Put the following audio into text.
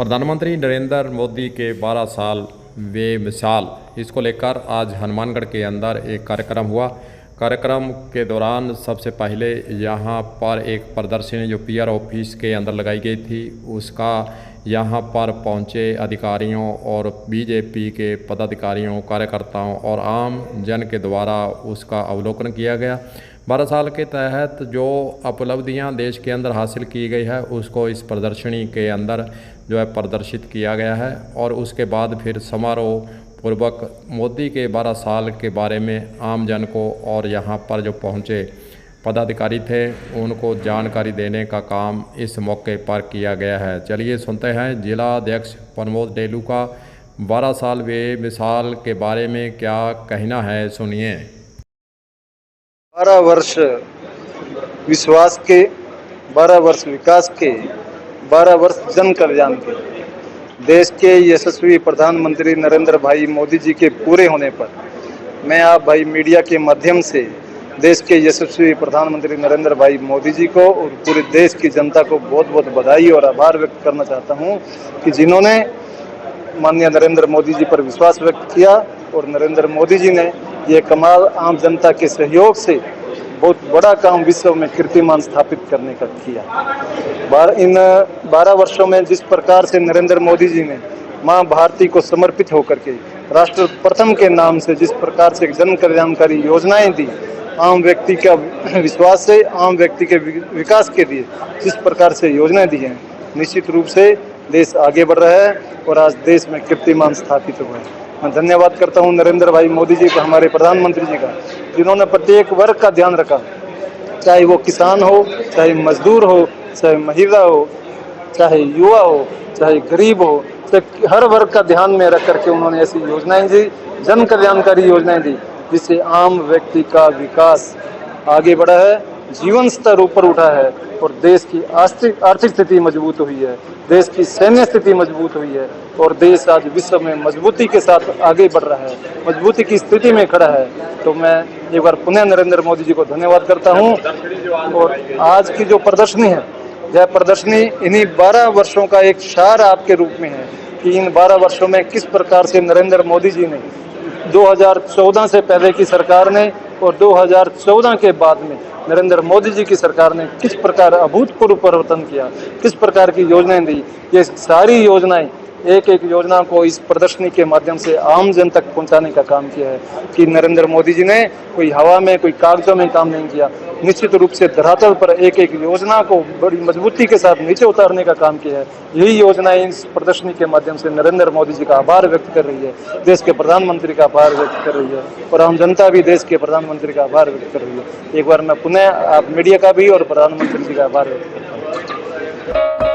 प्रधानमंत्री नरेंद्र मोदी के 12 साल बेमिसाल, इसको लेकर आज हनुमानगढ़ के अंदर एक कार्यक्रम हुआ। कार्यक्रम के दौरान सबसे पहले यहाँ पर एक प्रदर्शनी जो पीआर ऑफिस के अंदर लगाई गई थी, उसका यहाँ पर पहुँचे अधिकारियों और बीजेपी के पदाधिकारियों, कार्यकर्ताओं और आम जन के द्वारा उसका अवलोकन किया गया। 12 साल के तहत जो उपलब्धियां देश के अंदर हासिल की गई है, उसको इस प्रदर्शनी के अंदर जो है प्रदर्शित किया गया है। और उसके बाद फिर समारोह पूर्वक मोदी के 12 साल के बारे में आम जन को और यहाँ पर जो पहुँचे पदाधिकारी थे उनको जानकारी देने का काम इस मौके पर किया गया है। चलिए सुनते हैं जिला अध्यक्ष प्रमोद डेलू का 12 साल बेमिसाल के बारे में क्या कहना है, सुनिए। 12 वर्ष विश्वास के, 12 वर्ष विकास के, 12 वर्ष जन कल्याण के, देश के यशस्वी प्रधानमंत्री नरेंद्र भाई मोदी जी के पूरे होने पर मैं आप भाई मीडिया के माध्यम से देश के यशस्वी प्रधानमंत्री नरेंद्र भाई मोदी जी को और पूरे देश की जनता को बहुत बहुत बधाई और आभार व्यक्त करना चाहता हूं कि जिन्होंने माननीय नरेंद्र मोदी जी पर विश्वास व्यक्त किया और नरेंद्र मोदी जी ने ये कमाल आम जनता के सहयोग से बहुत बड़ा काम विश्व में कीर्तिमान स्थापित करने का किया। इन 12 वर्षों में जिस प्रकार से नरेंद्र मोदी जी ने मां भारती को समर्पित होकर के राष्ट्र प्रथम के नाम से जिस प्रकार से जन कल्याणकारी योजनाएं दी, आम व्यक्ति का विश्वास से आम व्यक्ति के विकास के लिए जिस प्रकार से योजनाएं दी हैं, निश्चित रूप से देश आगे बढ़ रहा है और आज देश में कीर्तिमान स्थापित हुआ है। मैं धन्यवाद करता हूं नरेंद्र भाई मोदी जी का, हमारे प्रधानमंत्री जी का, जिन्होंने प्रत्येक वर्ग का ध्यान रखा, चाहे वो किसान हो, चाहे मजदूर हो, चाहे महिला हो, चाहे युवा हो, चाहे गरीब हो, चाहे हर वर्ग का ध्यान में रख करके उन्होंने ऐसी योजनाएं दी, जन कल्याणकारी योजनाएं दी, जिससे आम व्यक्ति का विकास आगे बढ़ा है, जीवन स्तर ऊपर उठा है और देश की आर्थिक स्थिति मजबूत हुई है, देश की सैन्य स्थिति मजबूत हुई है और देश आज विश्व में मजबूती के साथ आगे बढ़ रहा है, मजबूती की स्थिति में खड़ा है। तो मैं एक बार पुनः नरेंद्र मोदी जी को धन्यवाद करता हूं। और आज की जो प्रदर्शनी है, यह प्रदर्शनी इन्हीं 12 वर्षों का एक सार आपके रूप में है कि इन 12 वर्षों में किस प्रकार से नरेंद्र मोदी जी ने 2014 से पहले की सरकार ने और 2014 के बाद में नरेंद्र मोदी जी की सरकार ने किस प्रकार अभूतपूर्व परिवर्तन किया, किस प्रकार की योजनाएं दी। ये सारी योजनाएं, एक एक योजना को इस प्रदर्शनी के माध्यम से आम जन तक पहुंचाने का काम किया है कि नरेंद्र मोदी जी ने कोई हवा में, कोई कागजों में काम नहीं किया, निश्चित रूप से धरातल पर एक एक योजना को बड़ी मजबूती के साथ नीचे उतारने का काम किया है। यही योजनाएं इस प्रदर्शनी के माध्यम से नरेंद्र मोदी जी का आभार व्यक्त कर रही है, देश के प्रधानमंत्री का आभार व्यक्त कर रही है और आम जनता भी देश के प्रधानमंत्री का आभार व्यक्त कर रही है। एक बार मैं पुनः आप मीडिया का भी और प्रधानमंत्री जी का आभार व्यक्त करता हूँ।